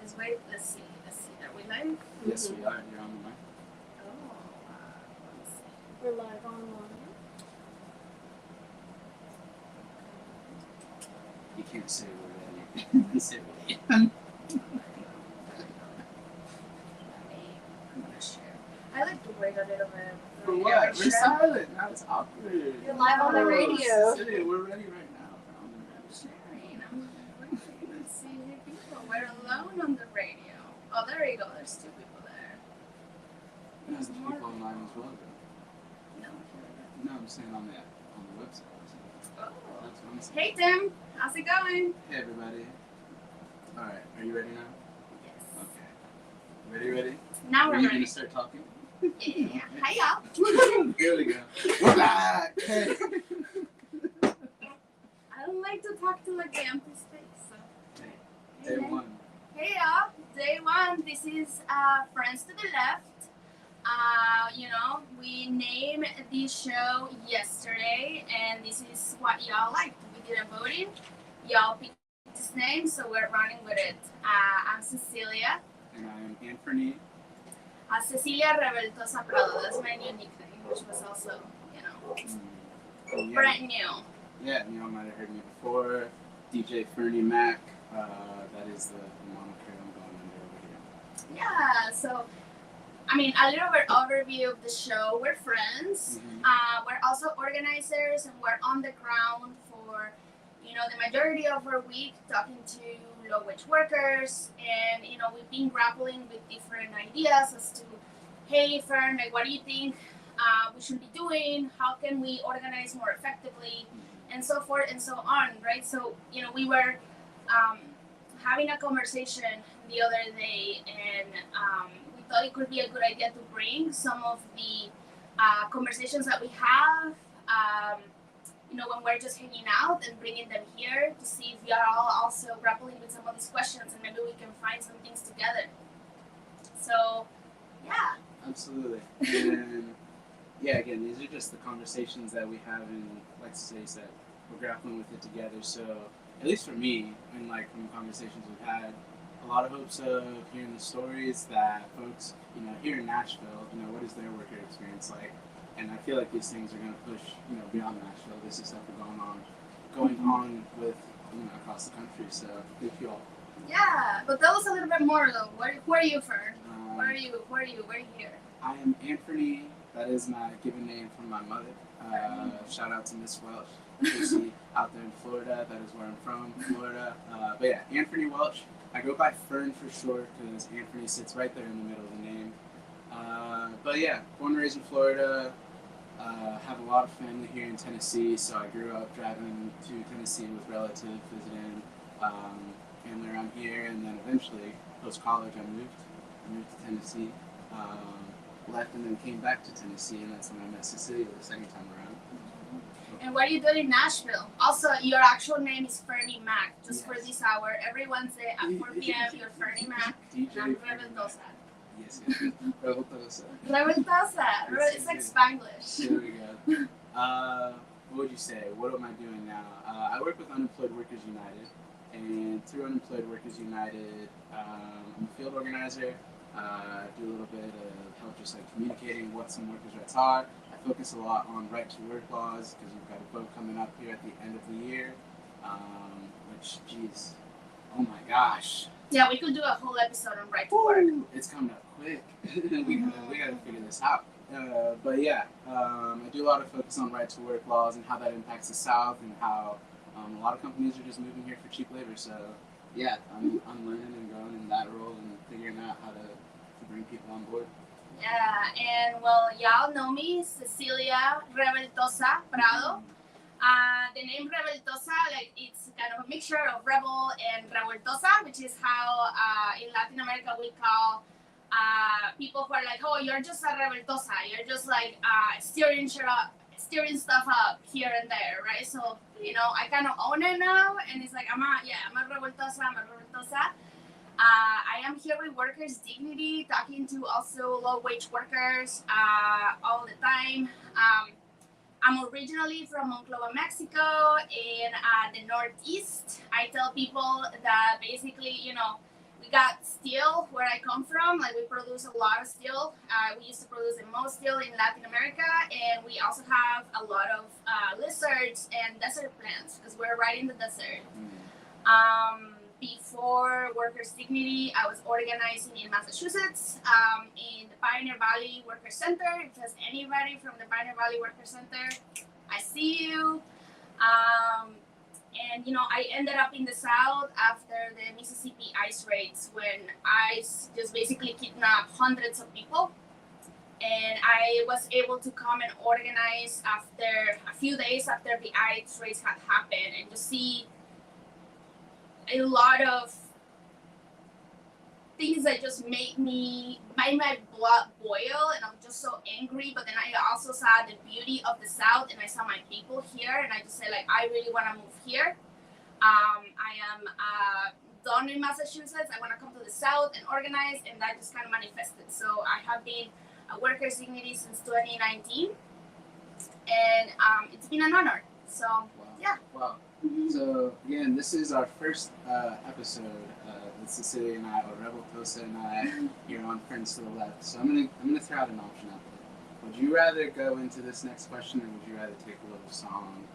Let's wait. Let's see. Are we live? Yes, we are. You're on the mic. Oh, let's see. We're live online. You can't say we're ready. Say we're ready. I'm gonna share. I like to wait a little bit. For what? We're silent. Now it's awkward. You're live on the radio. City, we're ready right now. I'm sharing. I'm waiting. Let's see people. We're alone on the radio. Oh, there you go. There's two people there. There's people online as well, though. No. No, I'm saying on the website. Oh. That's what I'm saying. Hey Tim, how's it going? Hey everybody. All right, are you ready now? Yes. Okay. Ready? Now Are we're you ready. gonna start talking? Yeah. Hi y'all. Here we go. We're back. Hey. I don't like to talk to like an empty space. So. Day one. Hey y'all, day one. This is Friends to the Left. We named the show yesterday, and this is what y'all liked. We did a voting. Y'all picked this name, so we're running with it. I'm Cecilia. And I am Anthony. Cecilia Rebeltosa Prado. That's my new nickname, which was also, Yeah. brand new. Yeah, you might have heard me before. DJ Fernie Mac. That is the moniker I'm going under over here. Yeah, so, a little bit overview of the show. We're friends. Mm-hmm. We're also organizers, and we're on the ground for, the majority of our week talking to low-wage workers. And, we've been grappling with different ideas as to, hey, Fern, like, what do you think we should be doing? How can we organize more effectively? And so forth and so on, right? So, we were having a conversation the other day, and we thought it could be a good idea to bring some of the conversations that we have, when we're just hanging out, and bringing them here to see if we are all also grappling with some of these questions, and maybe we can find some things together. So, yeah. Absolutely. And yeah, again, these are just the conversations that we have, and like Cecilia said, we're grappling with it together. So, at least for me, and like from the conversations we've had, a lot of hopes of hearing the stories that folks, here in Nashville, what is their worker experience like? And I feel like these things are going to push, beyond Nashville. This is stuff going on with, across the country. So, thank you all. Yeah, but tell us a little bit more though. Where are you, Fern? Where are you here? I am Anthony. That is my given name from my mother. Shout out to Miss Welch. Lucy out there in Florida. That is where I'm from, Florida. But yeah, Anthony Welch. I go by Fern for short because Anthony sits right there in the middle of the name. But yeah, born and raised in Florida. Have a lot of family here in Tennessee, so I grew up driving to Tennessee with relatives, visiting family around here, and then eventually, post-college, I moved to Tennessee, left and then came back to Tennessee, and that's when I met Cecilia the second time around. And what are you doing in Nashville? Also, your actual name is Fernie Mac, just for this hour. Every Wednesday at 4 p.m., you're Fernie Mac, and I'm Rebeltosa. Yes. Rebeltosa. Rebeltosa. It's like Spanglish. There we go. What would you say? What am I doing now? I work with Unemployed Workers United, and through Unemployed Workers United, I'm a field organizer. Do a little bit of help just like communicating what some workers' rights are. I focus a lot on right to work laws because we've got a vote coming up here at the end of the year, which, geez, oh my gosh. Yeah, we could do a whole episode on right to work. It's coming up quick. we gotta figure this out. But yeah, I do a lot of focus on right to work laws and how that impacts the South, and how a lot of companies are just moving here for cheap labor. So yeah, I'm learning and growing in that role and figuring out how to bring people on board. Yeah, and well, y'all know me, Cecilia Rebeltosa Prado. The name Rebeltosa, it's kind of a mixture of rebel and revoltosa, which is how in Latin America we call people who are like, oh, you're just a revoltosa. You're just like steering stuff up here and there, right? So, I kind of own it now, and it's like, I'm a revoltosa. I am here with Workers' Dignity, talking to also low-wage workers all the time. I'm originally from Monclova, Mexico, in the Northeast. I tell people that basically, we got steel where I come from. Like, we produce a lot of steel. We used to produce the most steel in Latin America, and we also have a lot of lizards and desert plants because we're right in the desert. Before Workers' Dignity, I was organizing in Massachusetts, in the Pioneer Valley Workers' Center. If there's anybody from the Pioneer Valley Workers' Center, I see you. And, I ended up in the South after the Mississippi ice raids when ice just basically kidnapped hundreds of people. And I was able to come and organize after a few days after the ice raids had happened and just see a lot of things that just made my blood boil, and I'm just so angry. But then I also saw the beauty of the South, and I saw my people here, and I just said, like, I really want to move here. I am done in Massachusetts. I want to come to the South and organize, and that just kind of manifested. So I have been a Workers' Dignity since 2019, and it's been an honor. So, yeah. Wow. So again, this is our first episode. Cecilia and I, or Rebeltosa and I, here on Friends to the Left. So I'm gonna throw out an option out there. Would you rather go into this next question, or would you rather take a little song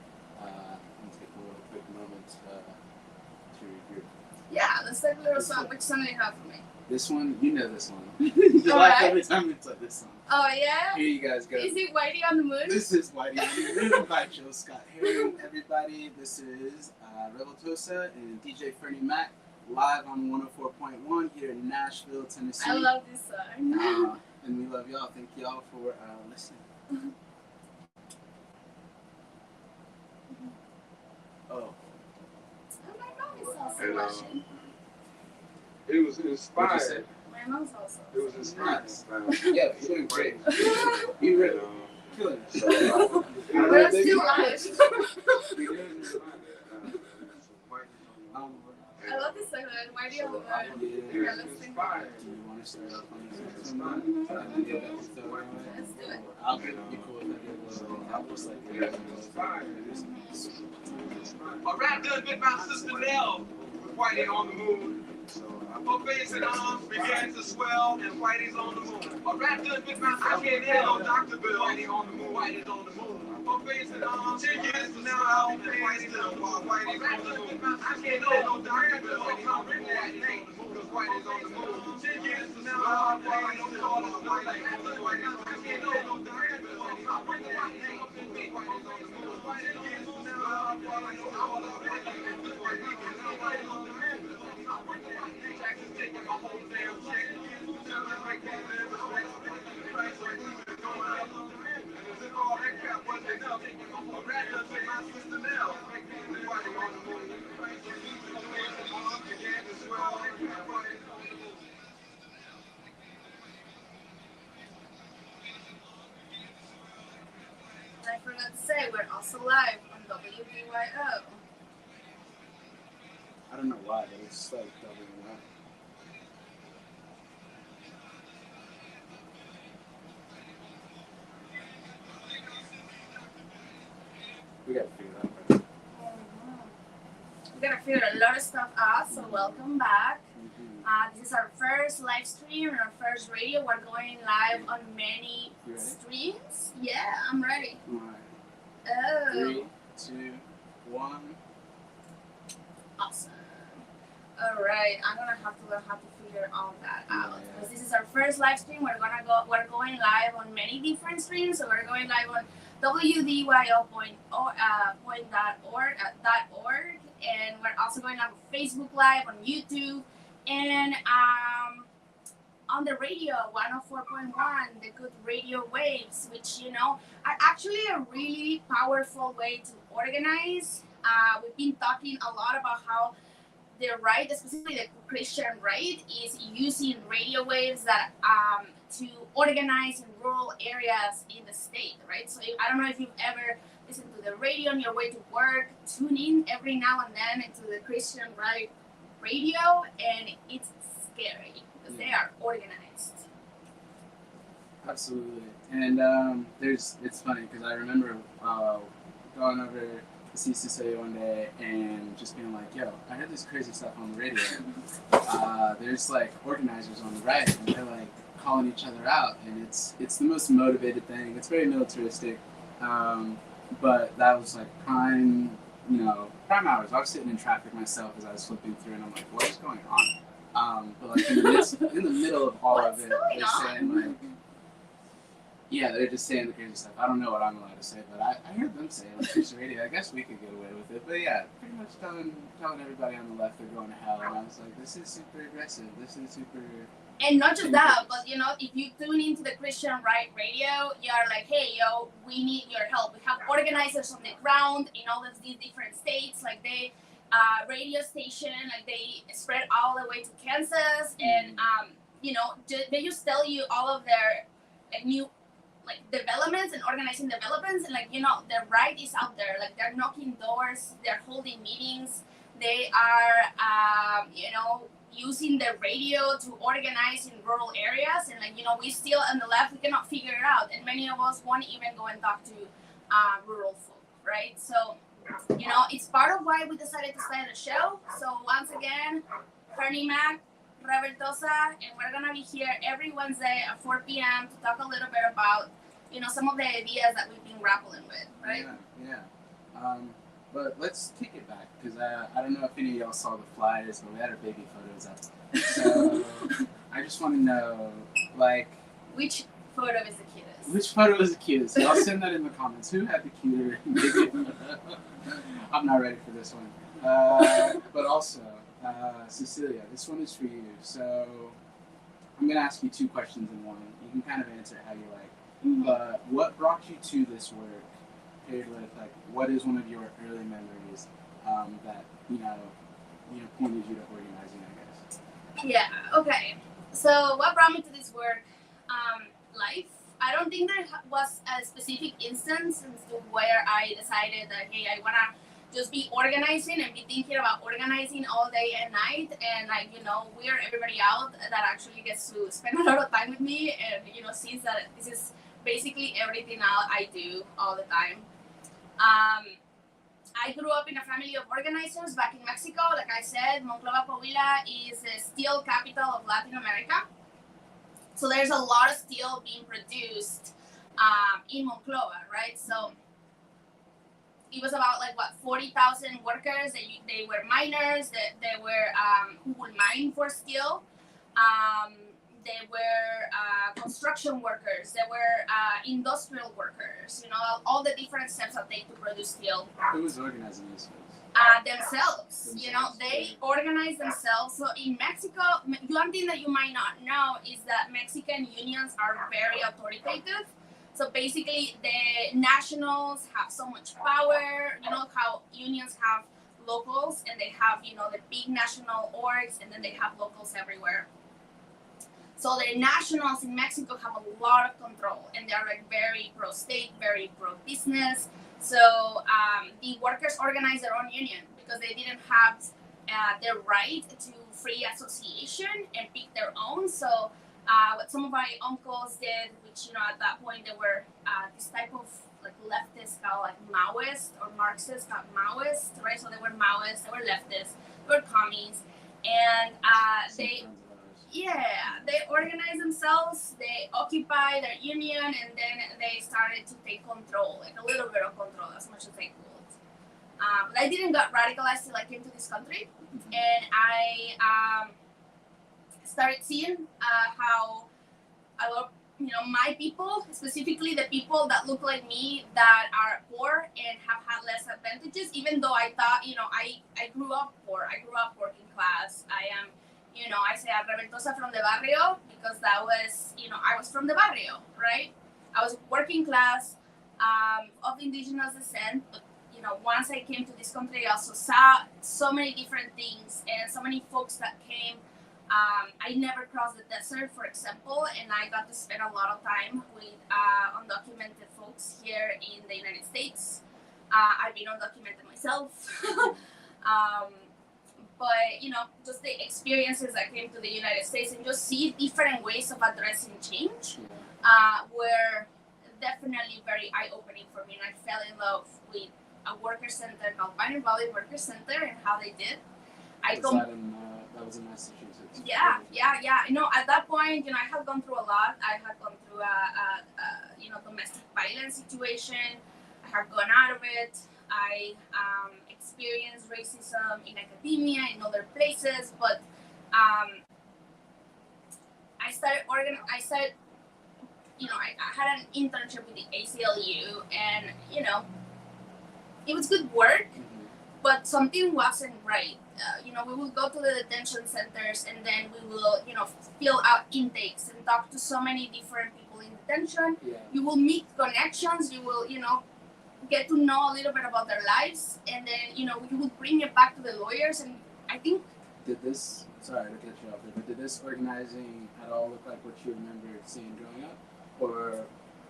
and take a little quick moment to review? Yeah, let's take a little song. Which song do you have for me? This one, you know this one. You laugh every time we play this song. Oh yeah. Here you guys go. Is it Whitey on the Moon? This is Whitey on the Moon by Joe Scott Heron. Everybody, this is Rebeltosa and DJ Fernie Mac, live on 104.1 here in Nashville, Tennessee. I love this song. And we love y'all. Thank y'all for listening. Oh. My mom is also watching. It was inspired. My mom's also. It was inspired. Yeah, you're doing great. You really killing it. But I'm still live. I love this song. Why do you love it? You're listening. Do you want to start off on this next one? Let's do it. I'll be cool if I get a little helpless like this. Alright, done with my sister Nell with Whitey on the Moon. Her face and arms began to swell, and Whitey's on the moon. Alright, done with my I can't tell Dr. Bill. Whitey on the moon, Whitey's on the moon. Her face and arms 10 years from now, I'll be Whitey's on the moon. Whitey's on the moon. I can't tell Dr. Bill. Whitey's on the moon. Whitey's on the moon. 10 years from now, I'll be Whitey's on the moon. I can't tell Dr. Bill. Whitey's on the moon. 10 years from now, I'll be Whitey's on the moon. Jackson's taking my whole damn check. All that crap wasn't enough. A rat done took my sister Nell. Whitey on the moon. Began to swell. I forgot to say, we're also live on WDYO. I don't know why, but it's like doubling up. We gotta figure it out, right? We gotta figure a lot of stuff out, so welcome back. This is our first live stream and our first radio. We're going live on many streams. Yeah, I'm ready. Alright. Oh. 3, 2, 1. Awesome. Alright, I'm gonna have to learn how to figure all that out. Because this is our first live stream. We're going live on many different streams. So we're going live on WDYO.org, and we're also going live on Facebook Live, on YouTube, and on the radio, 104.1, the good radio waves, which, are actually a really powerful way to organize. We've been talking a lot about how the right, especially the Christian right, is using radio waves that to organize in rural areas in the state, right? So I don't know if you've ever listened to the radio on your way to work, tune in every now and then into the Christian right radio, and it's scary because they are organized. Absolutely. And it's funny because I remember going over the see Cecilia one day and just being like, yo, I heard this crazy stuff on the radio. There's like organizers on the right, and they're like calling each other out, and it's the most motivated thing. It's very militaristic, but that was like prime hours. I was sitting in traffic myself as I was flipping through, and I'm like, what is going on? But like in the middle of all of it, they're saying like, yeah, they're just saying the crazy stuff. I don't know what I'm allowed to say, but I heard them say it on Christian radio. I guess we could get away with it. But yeah, pretty much telling everybody on the left they're going to hell. And I was like, this is super aggressive. This is super... And not just that, but if you tune into the Christian right radio, you're like, hey, yo, we need your help. We have organizers on the ground in all of these different states. Like they, radio station, like they spread all the way to Kansas. And, they just tell you all of their new developments and organizing developments, and the right is out there. Like they're knocking doors, they're holding meetings, they are using the radio to organize in rural areas, and we still on the left, we cannot figure it out, and many of us won't even go and talk to rural folk, right? So it's part of why we decided to start a show. So once again, Fernie Mac, Rebeltosa, and we're gonna be here every Wednesday at 4 p.m. to talk a little bit about some of the ideas that we've been grappling with, right? Yeah. But let's kick it back, because I don't know if any of y'all saw the flyers, but we had our baby photos up. So I just want to know, which photo is the cutest? Which photo is the cutest? I'll send that in the comments. Who had the cuter baby photo? I'm not ready for this one. But also, Cecilia, this one is for you. So I'm going to ask you two questions in one. You can kind of answer it how you like. Mm-hmm. But what brought you to this work? Paired with what is one of your early memories that pointed you to organizing, I guess? Yeah. Okay. So what brought me to this work? Life. I don't think there was a specific instance as to where I decided that hey, I wanna just be organizing and be thinking about organizing all day and night, and weird everybody out that actually gets to spend a lot of time with me, and sees that this is basically everything I do all the time. I grew up in a family of organizers back in Mexico. Like I said, Monclova, Coahuila is the steel capital of Latin America. So there's a lot of steel being produced in Monclova, right? So it was about 40,000 workers. They were miners. They were who would mine for steel. They were construction workers. They were industrial workers. All the different steps that take to produce steel. Who was organizing these folks? Themselves. They organize themselves. So in Mexico, one thing that you might not know is that Mexican unions are very authoritative. So basically, the nationals have so much power. How unions have locals, and they have the big national orgs, and then they have locals everywhere. So the nationals in Mexico have a lot of control, and they're very pro-state, very pro-business. So the workers organize their own union because they didn't have the right to free association and pick their own. So what some of my uncles did, which at that point they were this type of leftists called Maoist or Marxist, not Maoist, right? So they were Maoists, they were leftists, they were commies, and they organized themselves, they occupied their union, and then they started to take control, a little bit of control, as much as they could. But I didn't get radicalized till I came to this country, and I started seeing how a lot of, my people, specifically the people that look like me, that are poor and have had less advantages, even though I thought, I grew up poor, I grew up working class. I am, I say I'm Rebeltosa from the barrio because that was, I was from the barrio, right? I was working class, of indigenous descent, but, once I came to this country, I also saw so many different things and so many folks that came. I never crossed the desert, for example, and I got to spend a lot of time with undocumented folks here in the United States. I've been undocumented myself. But, just the experiences that came to the United States and just see different ways of addressing change were definitely very eye-opening for me. And I fell in love with a worker center called Pioneer Valley Worker Center and how they did. That was in Massachusetts. Yeah. At that point, I had gone through a lot. I had gone through a domestic violence situation. I had gone out of it. I experienced racism in academia, in other places, but I started I had an internship with the ACLU, and it was good work, but something wasn't right. We will go to the detention centers, and then we will, fill out intakes and talk to so many different people in detention. Yeah. You will meet connections. You will, get to know a little bit about their lives, and then, you will bring it back to the lawyers. And I think. Sorry to cut you off there, but did this organizing at all look like what you remember seeing growing up? Or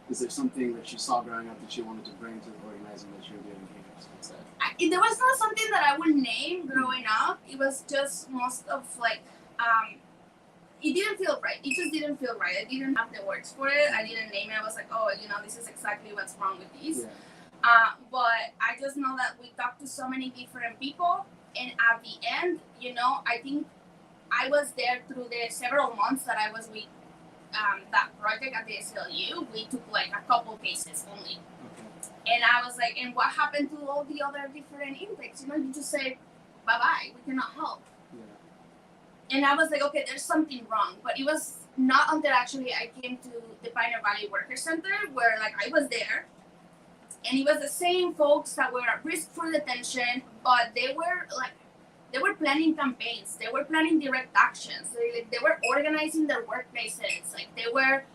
is there something that you saw growing up that you wanted to bring to the organizing that you were doing here instead? There was not something that I would name growing up. It was just most of it didn't feel right. It just didn't feel right. I didn't have the words for it. I didn't name it. I was like, oh, this is exactly what's wrong with these. Yeah. But I just know that we talked to so many different people, and at the end, I think I was there through the several months that I was with that project at the SLU. We took a couple cases only. Okay. And I was like, and what happened to all the other different intakes? You just say, bye-bye, we cannot help. Yeah. And I was like, okay, there's something wrong. But it was not until actually I came to the Pioneer Valley Worker Center where I was there. And it was the same folks that were at risk for detention, but they were planning campaigns. They were planning direct actions. They were organizing their workplaces. They were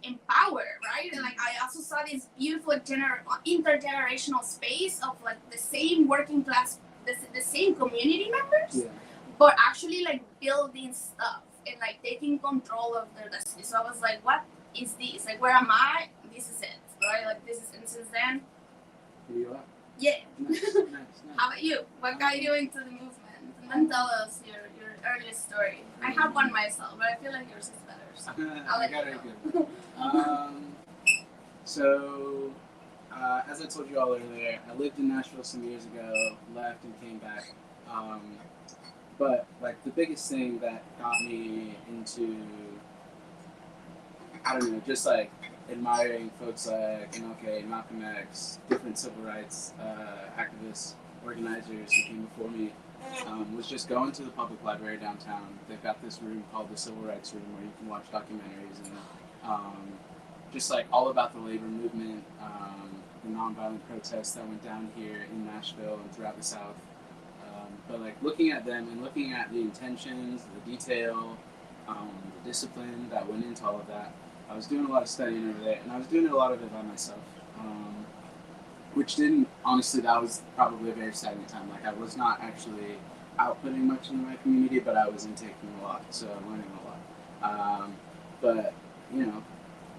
empowered, right? And I also saw this beautiful intergenerational space of the same working class, the same community members, Yeah. but actually building stuff and taking control of their destiny. So I was like, what is this? Where am I? This is it, right? And since then, Here you are. yeah. Nice. How about you? What got you into the movement? And then tell us your earliest story. I have one myself, but I feel like yours is better. So I'll I let got you it know. good. So, as I told you all earlier, I lived in Nashville some years ago, left and came back. But the biggest thing that got me into, I don't know, just admiring folks like MLK, Malcolm X, different civil rights activists, organizers who came before me, was just going to the public library downtown. They've got this room called the Civil Rights Room where you can watch documentaries and just all about the labor movement, the nonviolent protests that went down here in Nashville and throughout the South. But looking at them and looking at the intentions, the detail, the discipline that went into all of that, I was doing a lot of studying over there, and I was doing a lot of it by myself, which honestly, that was probably a very stagnant time. I was not actually outputting much in my community, but I was intaking a lot, so learning a lot. But,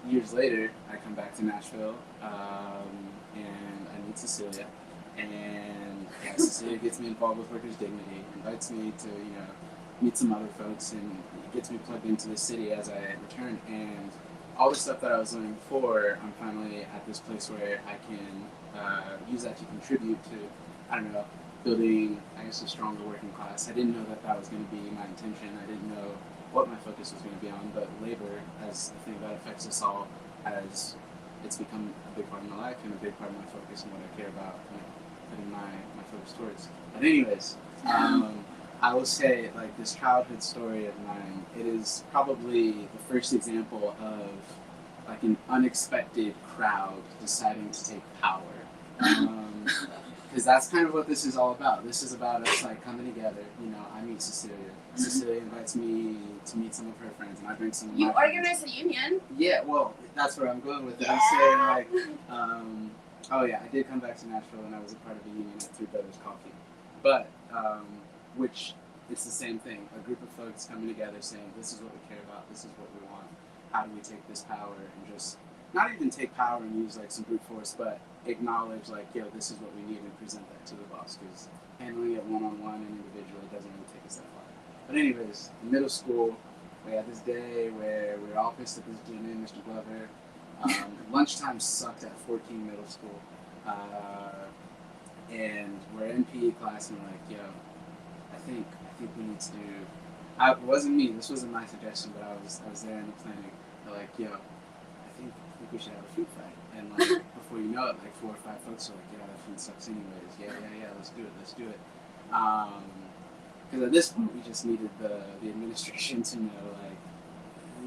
years later, I come back to Nashville, and I meet Cecilia, and Cecilia gets me involved with Workers' Dignity, invites me to, meet some other folks, and gets me plugged into the city as I return, and all the stuff that I was learning before, I'm finally at this place where I can use that to contribute to, building, a stronger working class. I didn't know that was going to be my intention. I didn't know what my focus was going to be on, but labor, as the thing that affects us all, it's become a big part of my life and a big part of my focus and what I care about, putting my focus towards. But anyways, I will say, this childhood story of mine, it is probably the first example of, an unexpected crowd deciding to take power. Because that's kind of what this is all about. This is about us, coming together. I meet Cecilia. Cecilia invites me to meet some of her friends, and I bring some of You my friends. organize a union. Yeah, well, that's where I'm going with it. Yeah. I'm saying, I did come back to Nashville, and I was a part of a union at Three Brothers Coffee. But, which, it's the same thing. A group of folks coming together saying, this is what we care about, this is what we want. How do we take this power and just, not even take power and use, some brute force, but acknowledge, this is what we need and present that to the boss. Because handling it one-on-one and individually doesn't really take us that far. But anyways, in middle school, we had this day where we were all pissed at this dude named Mr. Glover. Lunchtime sucked at 14 middle school. and we're in PE class, and we're like, yo, I think we need to do. It wasn't me. This wasn't my suggestion, but I was there in the planning. They're like, yo, I think we should have a food fight. And like before you know it, like 4 or 5 folks are like, yeah, that food sucks anyways. Yeah, let's do it. Because at this point, we just needed the administration to know, like,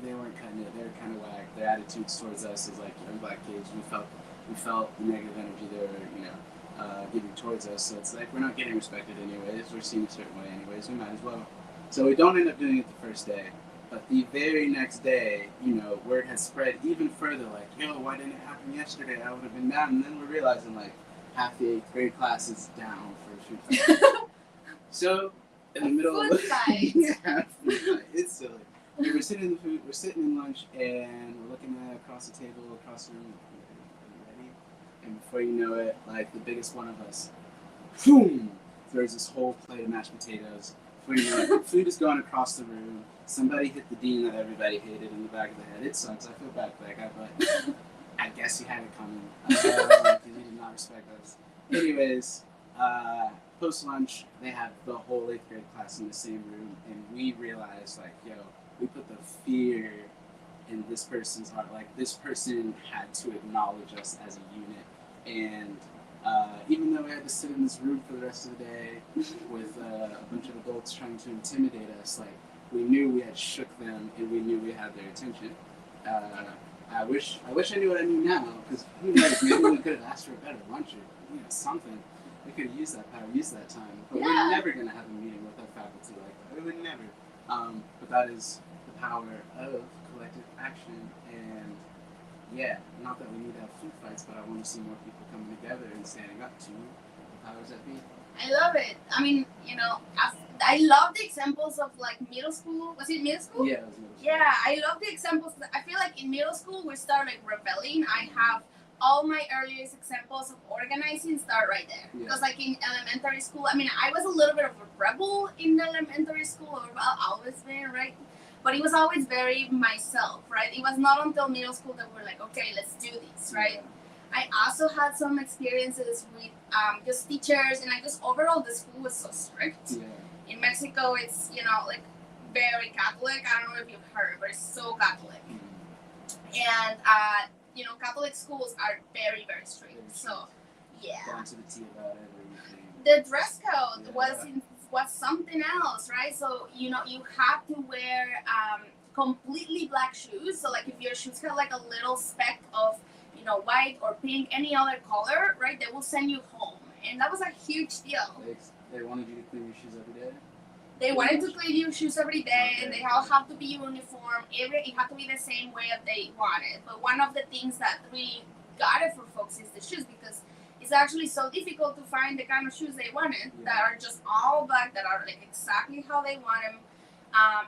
they weren't cutting it. They were kind of whack. Their attitudes towards us is like young black kids. We felt the negative energy they were, giving towards us. So it's like we're not getting respected anyways. We're seen a certain way anyways. We might as well. So we don't end up doing it the first day. But the very next day, word has spread even further. Like, yo, why didn't it happen yesterday? I would have been down. And then we're realizing like half the 8th grade class is down for a food fight. So in the middle of food fight. Yeah, food fight. It's silly. We're sitting in lunch, and we're looking across the table, across the room. Are you ready? And before you know it, like the biggest one of us, boom, throws this whole plate of mashed potatoes. Before you know it, food is going across the room. Somebody hit the dean that everybody hated in the back of the head. It sucks. I feel bad for that guy, but I guess he had it coming because he did not respect us. Anyways, post lunch, they had the whole 8th grade class in the same room, and we realized, like, yo, we put the fear in this person's heart. Like, this person had to acknowledge us as a unit. And even though we had to sit in this room for the rest of the day with a bunch of adults trying to intimidate us, like, we knew we had shook them, and we knew we had their attention. I wish I knew what I knew now, because who knows, maybe we could have asked for a better lunch or something. We could have used that power, used that time. But we're never going to have a meeting with our faculty like that. We would never. But that is the power of collective action. And yeah, not that we need to have food fights, but I want to see more people coming together and standing up to the powers that be. I love it. I mean, I love the examples of like middle school. Was it middle school? Yeah, it was middle school. Yeah, I love the examples. I feel like in middle school we start like rebelling. I have all my earliest examples of organizing start right there. Because like in elementary school, I mean, I was a little bit of a rebel in elementary school, or I've always been, right? But it was always very myself, right? It was not until middle school that we're like, okay, let's do this, right? I also had some experiences with just teachers, and like just overall the school was so strict. Yeah. In Mexico, it's, like very Catholic. I don't know if you've heard, but it's so Catholic. And, Catholic schools are very, very strict. So, yeah. Down to the T about everything. The dress code was something else, right? So, you have to wear completely black shoes. So, like, if your shoes have like a little speck of, white or pink, any other color, right, they will send you home. And that was a huge deal. They wanted you to clean your shoes every day? They wanted to clean your shoes every day, and they all have to be uniform. It had to be the same way that they wanted. But one of the things that really got it for folks is the shoes, because it's actually so difficult to find the kind of shoes they wanted that are just all black, that are like exactly how they want them.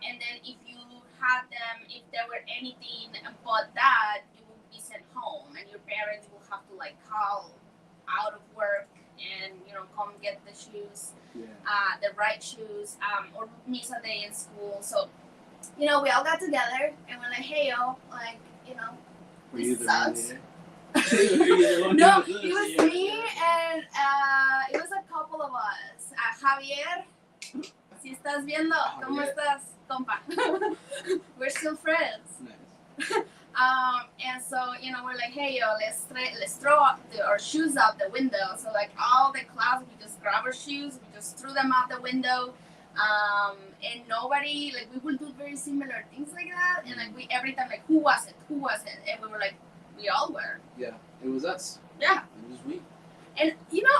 And then if you had them, if there were anything but that, you would be sent home, and your parents will have to like call out of work and come get the shoes, the right shoes, or miss a day in school. So we all got together and we're like, hey yo, like, Were you this the sucks. ringleader? No, it was me and it was a couple of us. Javier, si estás viendo, ¿cómo estás, compa? We're still friends. Nice. And so, we're like, hey, yo, let's throw our shoes out the window. So, like, all the class, we just grab our shoes, we just threw them out the window. And nobody, like, we will do very similar things like that. And, like, every time, like, who was it? And we were like, we all were. Yeah, it was us. Yeah. It was we. And,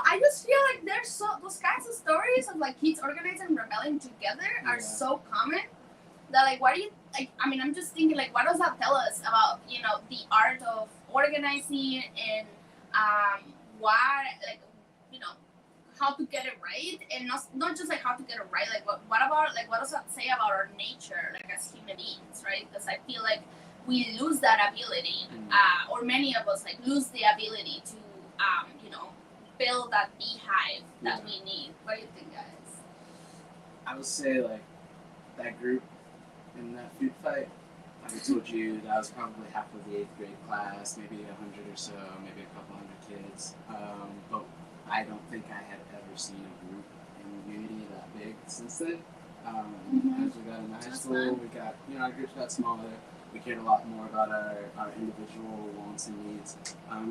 I just feel like those kinds of stories of, like, kids organizing and rebelling together are so common that, like, what do you, like, I mean, I'm just thinking, like, what does that tell us about, the art of organizing and why, like, how to get it right, and not just, like, how to get it right, like, what about, like, what does that say about our nature, like, as human beings, right? Because I feel like we lose that ability, or many of us, like, lose the ability to, build that beehive that we need. What do you think, guys? I would say, like, that group in that food fight, like I told you, that was probably half of the 8th grade class, maybe 100 or so, maybe a couple hundred kids. But I don't think I had ever seen a group in unity that big since then. As we got into high school, we got, our groups got smaller. We cared a lot more about our individual wants and needs.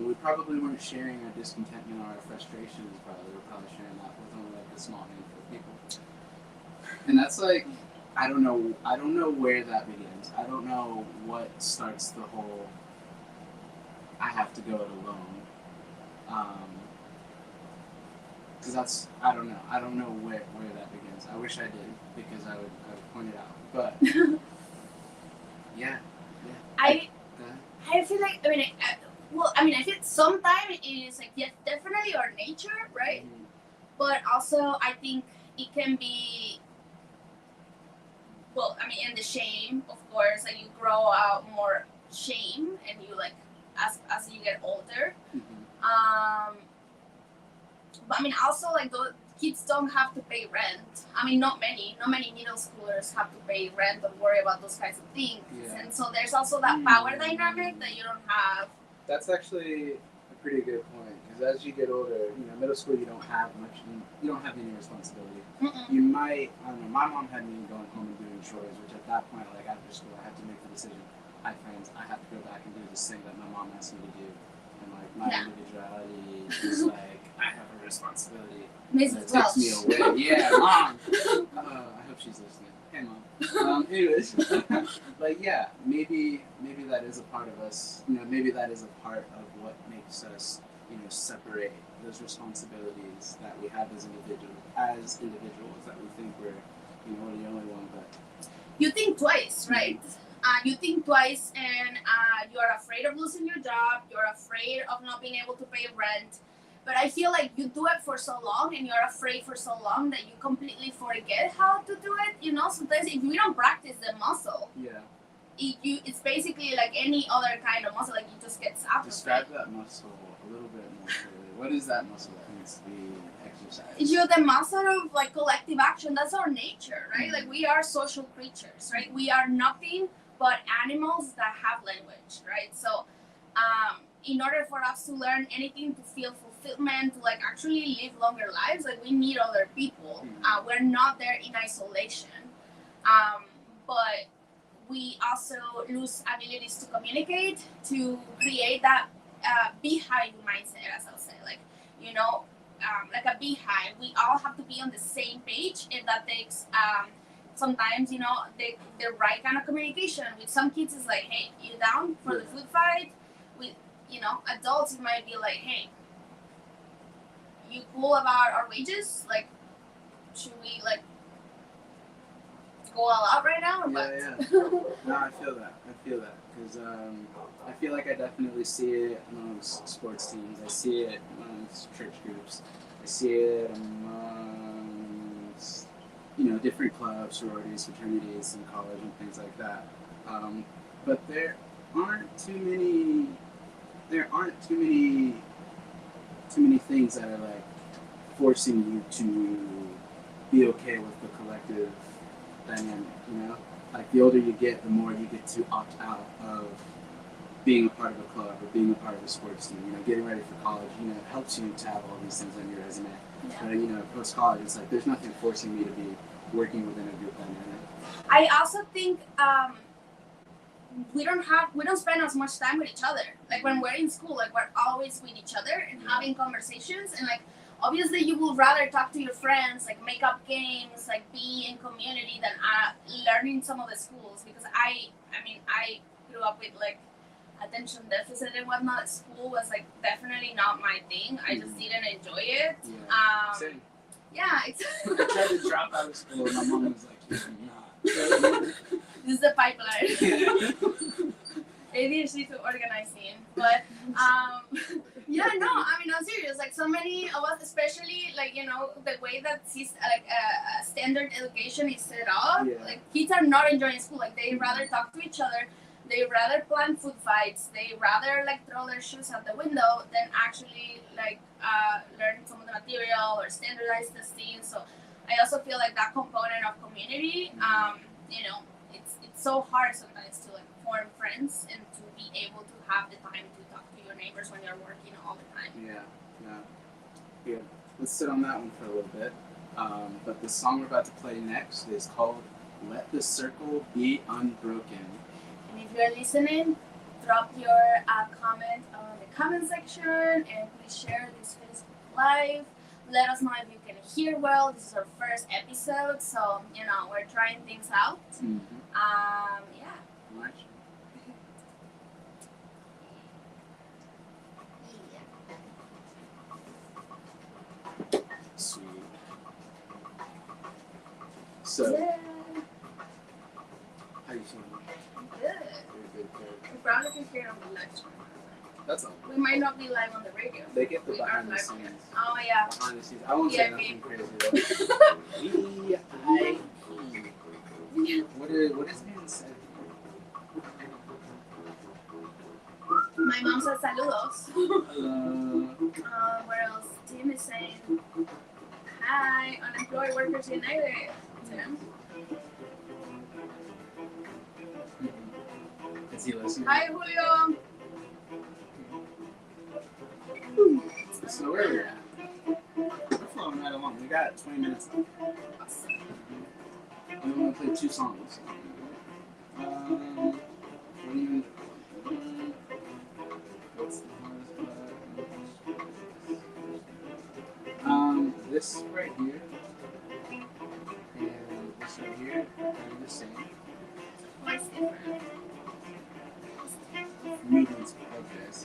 We probably weren't sharing our discontentment or our frustrations. We were probably sharing that with only like a small handful of people. And that's like, I don't know where that begins. I don't know what starts the whole I have to go it alone. Because that's, I don't know where that begins. I wish I did, because I would point it out. But yeah. I feel like, I feel sometimes it is like, yes, definitely our nature, right? Mm-hmm. But also I think it can be, in the shame, of course, like you grow out more shame, and you like, as you get older. Mm-hmm. But also like those kids don't have to pay rent. Not many middle schoolers have to pay rent or worry about those kinds of things. Yeah. And so there's also that power dynamic that you don't have. That's actually a pretty good point, because as you get older, middle school, you don't have any responsibility. Mm-mm. You might, I don't know, my mom had me going home and doing chores, which at that point, like after school, I had to make the decision, hi friends, I have to go back and do this thing that my mom asked me to do. And like my individuality is like, I have a responsibility Mrs. that takes me Welch. away. Yeah, mom! I hope she's listening. Hey mom. Anyways, but yeah, maybe that is a part of us. Maybe that is a part of what makes us, separate those responsibilities that we have as individuals that we think we're, we're the only one. But You think twice, right? You think twice, and you're afraid of losing your job. You're afraid of not being able to pay rent. But I feel like you do it for so long, and you're afraid for so long that you completely forget how to do it. Sometimes if we don't practice the muscle, yeah, it's basically like any other kind of muscle. Like you just get atrophied. Describe that muscle a little bit more clearly. What is that muscle that needs to be exercised? You're the muscle of like collective action. That's our nature, right? Mm-hmm. Like we are social creatures, right? We are nothing but animals that have language, right? So, in order for us to learn anything, to feel fulfillment, to like actually live longer lives, like we need other people. We're not there in isolation, but we also lose abilities to communicate, to create that beehive mindset, as I'll say, like like a beehive. We all have to be on the same page, and that takes sometimes the right kind of communication. With some kids, it's like, hey, you down for the food fight? With adults, it might be like, hey, you cool about our wages? Like, should we like go all out right now or what? Yeah. No, I feel that because I feel like I definitely see it amongst sports teams. I see it amongst church groups. I see it amongst different clubs, sororities, fraternities in college and things like that. But there aren't too many things that are like forcing you to be okay with the collective dynamic. Like the older you get, the more you get to opt out of being a part of a club or being a part of a sports team. Getting ready for college, it helps you to have all these things on your resume. Yeah. But post college, it's like there's nothing forcing me to be working within a group dynamic. I also think we don't spend as much time with each other. Like when we're in school, like we're always with each other and having conversations, and like obviously you would rather talk to your friends, like make up games, like be in community than learning some of the schools, because I grew up with like attention deficit and whatnot. School was like definitely not my thing. I just didn't enjoy it. Same. Yeah, I tried to drop out of school and my mom was like, you're not. This is the pipeline. ADHD to organizing. But I'm serious. Like so many of us, especially like the way that standard education is set up, like kids are not enjoying school. Like they rather talk to each other, they rather plan food fights, they rather like throw their shoes out the window than actually like learn some of the material or standardize testing. So I also feel like that component of community, it's so hard sometimes to like form friends and to be able to have the time to talk to your neighbors when you're working all the time. Here, let's sit on that one for a little bit. But the song we're about to play next is called Let the Circle Be Unbroken. And if you're listening, drop your comment on the comment section and please share this Facebook Live. Let us know if you can hear well. This is our first episode, so we're trying things out. Mm-hmm. Yeah. Right. Sweet. So, Yeah. how you feeling? Good. Good. We probably can hear it on the live stream. That's all. We might not be live on the radio. They get the We are behind the live. scenes. Oh yeah. Behind the scenes. I won't say Yeah, nothing me. crazy though. VIP. What is being said? My mom said saludos. Hello. What else? Tim is saying hi. Unemployed Workers United. Tim. Is he listening? Hi Julio. So where are we at? We're flowing right along. We got 20 minutes left. We want to play 2 songs. What do you What's the hardest part? This right here and this right here are the same. What's different? Mediums like this.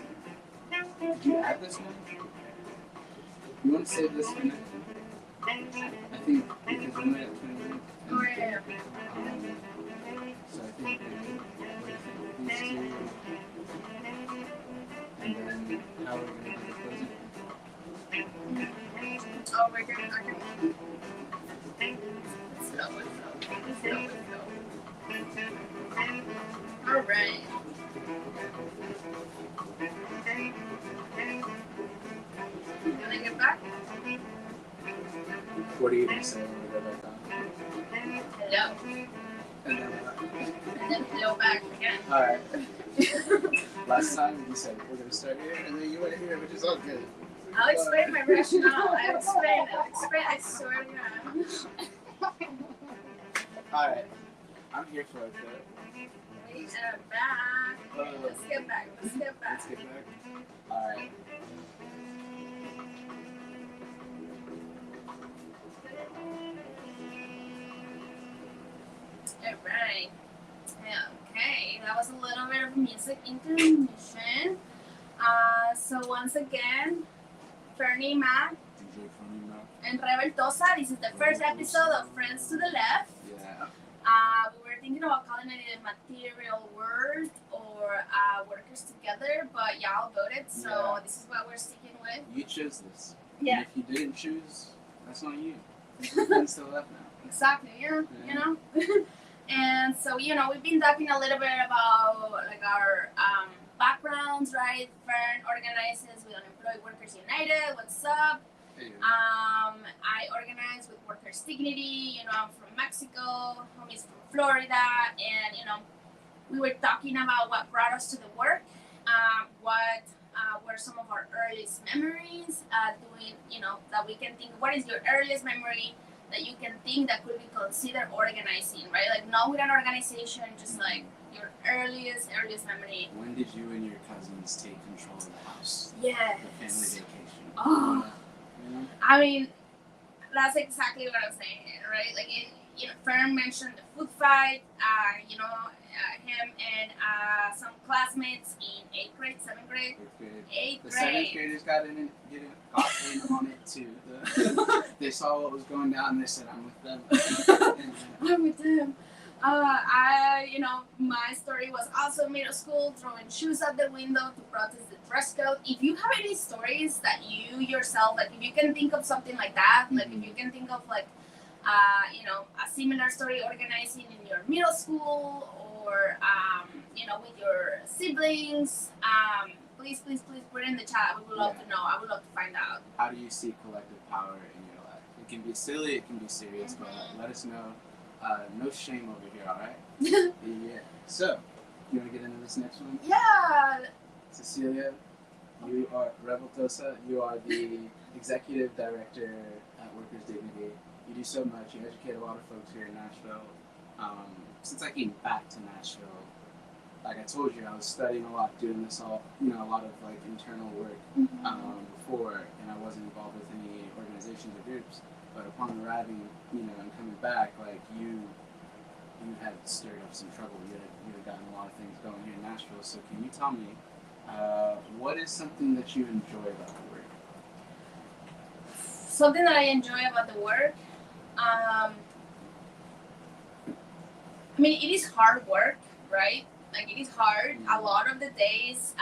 Did you add this one? You want to save this for next one? I think because we're only at 20 minutes. Oh yeah. So I think these 2, and then how we're going to do the closing. Oh, we're gonna. Let's go. All right. Can I get back? What are you going to say when we go back on? Hello. And then And then hello back again. alright. Last time you said we're going to start here, and then you went here, which is all good. I'll explain my rationale. I'll explain. I swear to God. Alright. I'm here for it, though. We are back. Let's get back. Let's get back. Alright. Alright. Okay, that was a little bit of music intermission. So once again, Fernie Mac DJ Fernie Mac. and Rebeltosa. This is the first episode of Friends to the Left. Yeah. We were thinking about calling it a material word or workers together, but y'all voted, so Yeah. this is what we're sticking with. You chose this. Yeah. And if you didn't choose, that's on you. We're friends to the left now. Exactly, you know. And so, we've been talking a little bit about like our backgrounds, right? Fern organizes with Unemployed Workers United. What's up? Hey. I organize with Workers Dignity. I'm from Mexico. Homie's from Florida, and we were talking about what brought us to the work. What were some of our earliest memories doing? That we can think. What is your earliest memory that you can think that could be considered organizing, right? Like not with an organization, just like your earliest memory. When did you and your cousins take control of the house? Yes. The family vacation. Oh. You know? I mean, that's exactly what I'm saying, right? Like, Fern mentioned the food fight. Him and some classmates in 8th grade, 7th grade. 8th The grade. 7th graders got in on it too. They saw what was going down and they said, I'm with them. I'm with them. My story was also middle school, throwing shoes out the window to protest the dress code. If you have any stories that you yourself, like if you can think of something like that, like if you can think of like, a similar story organizing in your middle school or, with your siblings, please put it in the chat. We would love to know. I would love to find out. How do you see collective power in your life? It can be silly, it can be serious, but let us know. No shame over here, alright? Yeah. So, you want to get into this next one? Yeah. Cecilia, You are Rebeltosa. You are the executive director at Workers Dignity. You do so much. You educate a lot of folks here in Nashville. Since I came back to Nashville, like I told you, I was studying a lot, doing this all, a lot of like internal work before, and I wasn't involved with any organizations or groups. But upon arriving, and coming back, like you had stirred up some trouble. You had gotten a lot of things going here in Nashville. So can you tell me, what is something that you enjoy about the work? Something that I enjoy about the work, I mean, it is hard work, right? Like it is hard. A lot of the days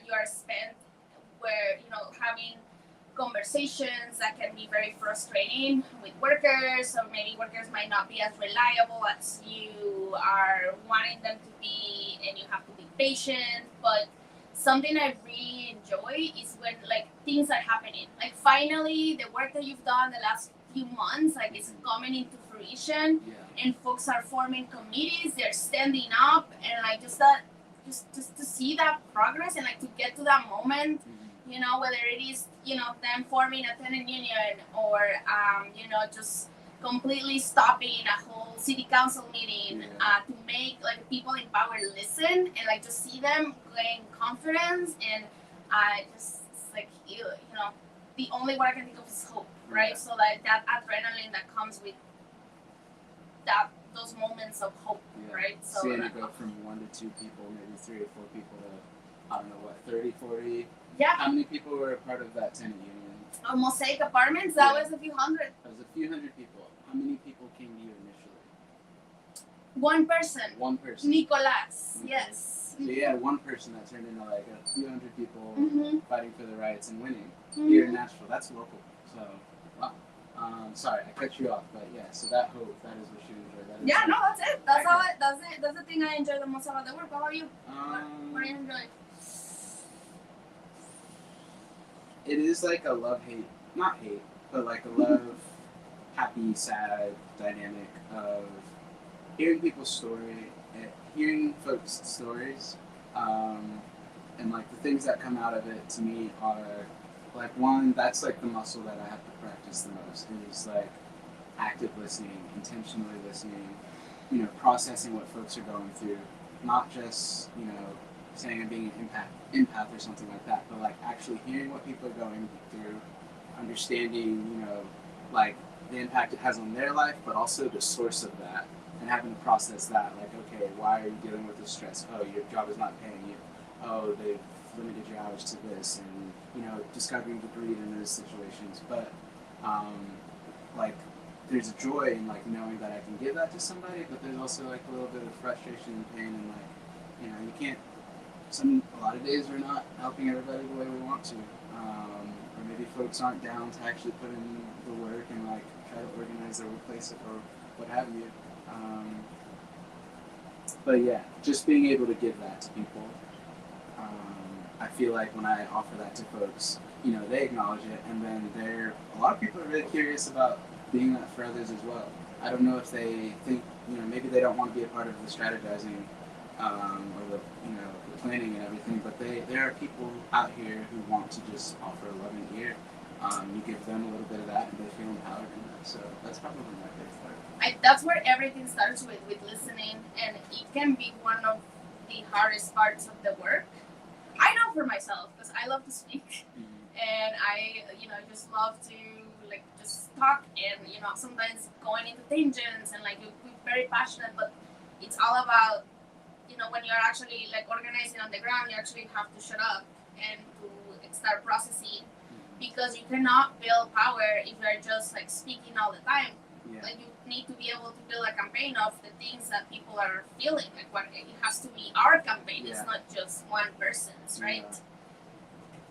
you are spent where having conversations that can be very frustrating with workers, or maybe workers might not be as reliable as you are wanting them to be, and you have to be patient. But something I really enjoy is when like things are happening. Like finally, the work that you've done the last few months, like it's coming into fruition, and folks are forming committees. They're standing up, and like just to see that progress, and like to get to that moment. Whether it is, them forming a tenant union, or, just completely stopping a whole city council meeting to make, like, people in power listen, and, like, just see them gain confidence, and it's like, the only word I can think of is hope, right? So, like, that adrenaline that comes with those moments of hope, right? So seeing it go from 1 to 2 people, maybe 3 or 4 people to, I don't know what, 30, 40? Yeah. How many people were a part of that tenant union? Mosaic Apartments, that was a few hundred. That was a few hundred people. How many people came to you initially? One person. One person. Nicolas, Okay. yes. So you had one person that turned into like a few hundred people fighting for the rights and winning here in Nashville. That's local. So, wow. Sorry, I cut you off, but yeah. So that hope, that is what you enjoy. That is Yeah, like, no, that's it. That's all. That's it. That's the thing I enjoy the most about the work. How about you? What do you enjoy? It is like a love-hate, not hate, but like a love, happy, sad dynamic of hearing people's story, hearing folks' stories, and like the things that come out of it to me are like one, that's like the muscle that I have to practice the most, is like active listening, intentionally listening, processing what folks are going through, not just, saying I'm being an empath or something like that, but like actually hearing what people are going through, understanding, like the impact it has on their life, but also the source of that, and having to process that. Like, okay, why are you dealing with this stress? Oh, your job is not paying you. Oh, they've limited your hours to this, and discovering the greed in those situations. But like, there's a joy in like knowing that I can give that to somebody, but there's also like a little bit of frustration and pain, and like, you can't. A lot of days we're not helping everybody the way we want to, or maybe folks aren't down to actually put in the work and like try to organize their workplace or what have you. But yeah, just being able to give that to people, I feel like when I offer that to folks, they acknowledge it, and then a lot of people are really curious about being that for others as well. I don't know if they think, maybe they don't want to be a part of the strategizing or the planning and everything, but there are people out here who want to just offer a loving ear. You give them a little bit of that, and they feel empowered in that. So that's probably my favorite part. That's where everything starts with listening, and it can be one of the hardest parts of the work. I know for myself, because I love to speak, and I just love to like just talk, and sometimes going into tangents, and like you're very passionate, but it's all about when you're actually like organizing on the ground, you actually have to shut up and to start processing, because you cannot build power if you're just like speaking all the time. Like you need to be able to build a campaign of the things that people are feeling. Like it has to be our campaign. It's not just one person's, right?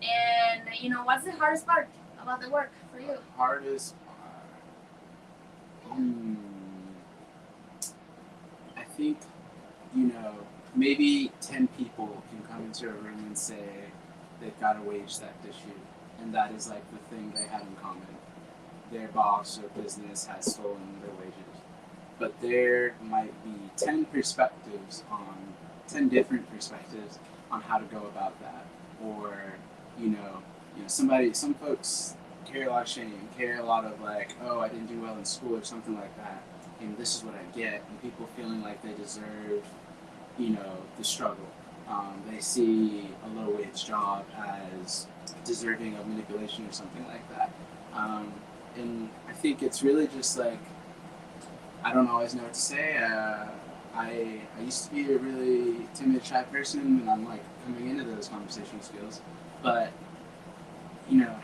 And what's the hardest part about the work for you? Hardest part. I think maybe 10 people can come into a room and say they've got to wage that issue, and that is like the thing they have in common. Their boss or business has stolen their wages. But there might be 10 different perspectives on how to go about that, or some folks carry a lot of shame, carry a lot of like, oh, I didn't do well in school or something like that. This is what I get, and people feeling like they deserve, the struggle. They see a low wage job as deserving of manipulation or something like that. And I think it's really just like, I don't always know what to say. I used to be a really timid, shy person, and I'm like coming into those conversation skills. But,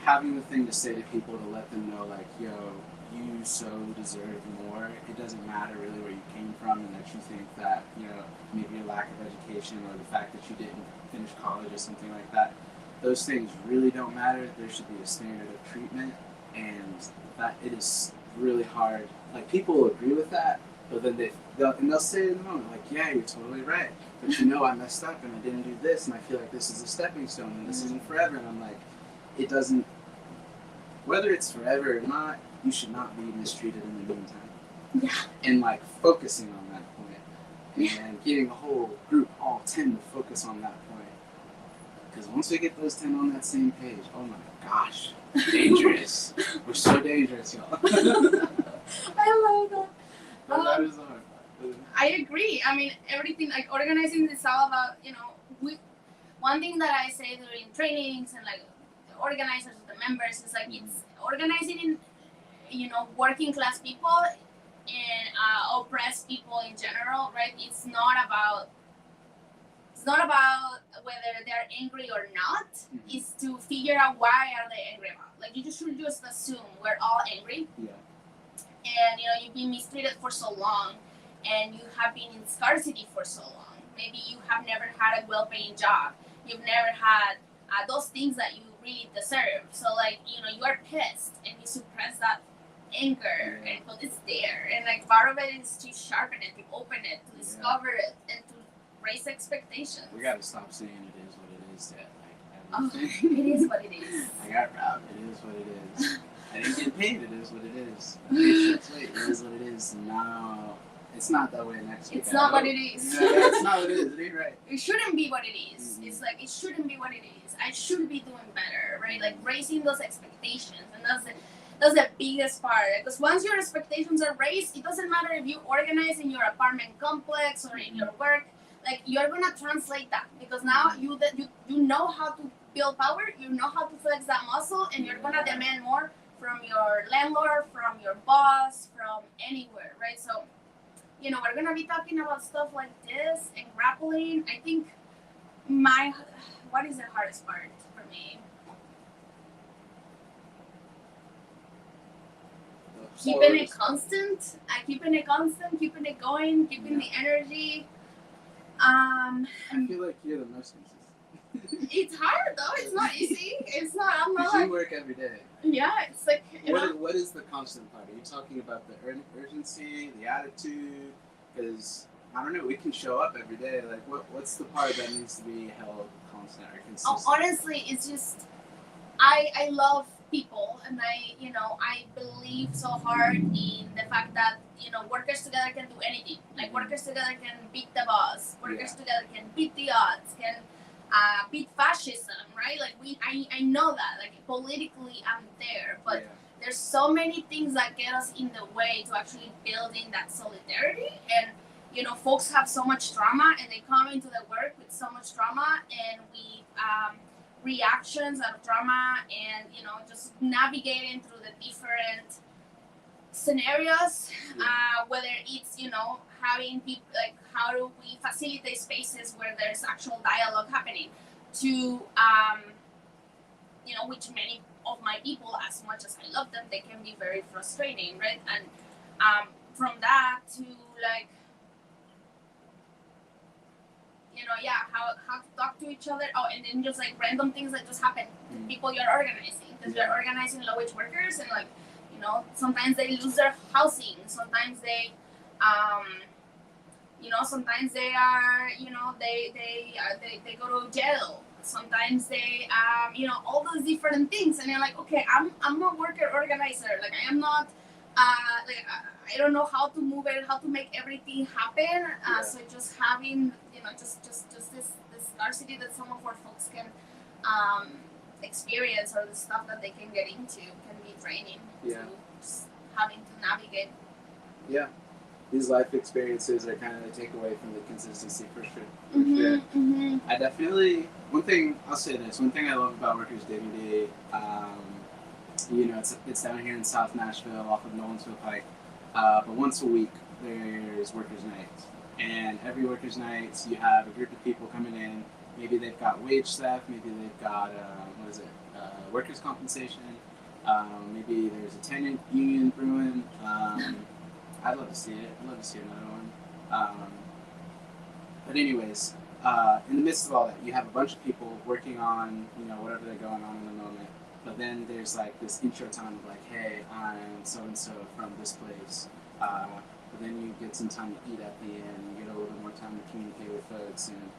having the thing to say to people to let them know, like, yo, you so deserve more. It doesn't matter really where you came from, and that you think that, maybe your lack of education or the fact that you didn't finish college or something like that, those things really don't matter. There should be a standard of treatment, and that it is really hard. Like, people agree with that, but then they'll say it in the moment, like, yeah, you're totally right, but I messed up and I didn't do this, and I feel like this is a stepping stone and this isn't forever. And I'm like, it doesn't, whether it's forever or not, you should not be mistreated in the meantime. Yeah. And like focusing on that point, and getting a whole group, all 10, to focus on that point. Because once we get those 10 on that same page, oh my gosh, dangerous. We're so dangerous, y'all. I love that. That is the hard part. I agree. I mean, everything, like, organizing is all about, one thing that I say during trainings and like the organizers, the members, is like, it's organizing in, working class people and oppressed people in general, right? It's not about whether they're angry or not. It's to figure out why are they angry about. Like, you should just assume we're all angry. Yeah. And you've been mistreated for so long, and you have been in scarcity for so long. Maybe you have never had a well-paying job. You've never had those things that you really deserve. So, like, you are pissed, and you suppress that anger, and but it's there. And like, part of it is to sharpen it, to open it, to discover it, and to raise expectations. We gotta stop saying it is what it is. It is what it is. I got robbed. It is what it is. I didn't get paid. It is what it is. It is what it is. No, it's not that way next week. It's not what it is. Yeah, it's not what it is. It ain't right. It shouldn't be what it is. It's like, it shouldn't be what it is. I should be doing better, right? Like, raising those expectations, and that's the biggest part. Because once your expectations are raised, it doesn't matter if you organize in your apartment complex or in your work. Like, you're gonna translate that, because now you know how to build power. You know how to flex that muscle, and you're gonna demand more from your landlord, from your boss, from anywhere, right? So, we're gonna be talking about stuff like this and grappling. I think what is the hardest part for me? Keeping it constant, keeping it going, keeping the energy. I feel like you're the most consistent. It's hard though. It's not easy. It's not. I'm not You like. work every day. Yeah, it's like, What is the constant part? Are you talking about the urgency, the attitude? Because I don't know. We can show up every day. Like, what's the part that needs to be held constant or consistent? Honestly, it's just I love people, and I believe so hard in the fact that workers together can do anything. Like, workers together can beat the boss. Workers together can beat the odds. Can beat fascism, right? Like, I know that. Like, politically, I'm there, but there's so many things that get us in the way to actually building that solidarity. And folks have so much trauma, and they come into the work with so much trauma, and we reactions of trauma, and just navigating through the different scenarios, whether it's having people, like, how do we facilitate spaces where there's actual dialogue happening, to which many of my people, as much as I love them, they can be very frustrating, right? And from that to, like, how to talk to each other. Oh, and then just like random things that just happen. People you're organizing, because you're organizing low wage workers, and like, sometimes they lose their housing. Sometimes they, sometimes they are, they go to jail. Sometimes they, all those different things. And you're like, okay, I'm a worker organizer. Like, I am not, I don't know how to move it, how to make everything happen. So just having, just this scarcity that some of our folks can experience or the stuff that they can get into can be draining. Yeah. To just having to navigate. Yeah. These life experiences are kind of the takeaway from the consistency for sure. I definitely, one thing I love about Workers WD, it's down here in South Nashville off of Nolensville Pike, but once a week there's Workers Night. And every Workers Night you have a group of people coming in. Maybe they've got wage theft, maybe they've got, workers' compensation, maybe there's a tenant union brewing. I'd love to see it. I'd love to see another one. But anyways, in the midst of all that, you have a bunch of people working on, whatever they're going on in the moment. But then there's like this intro time of like, hey, I'm so-and-so from this place. But then you get some time to eat at the end. You get a little bit more time to communicate with folks. And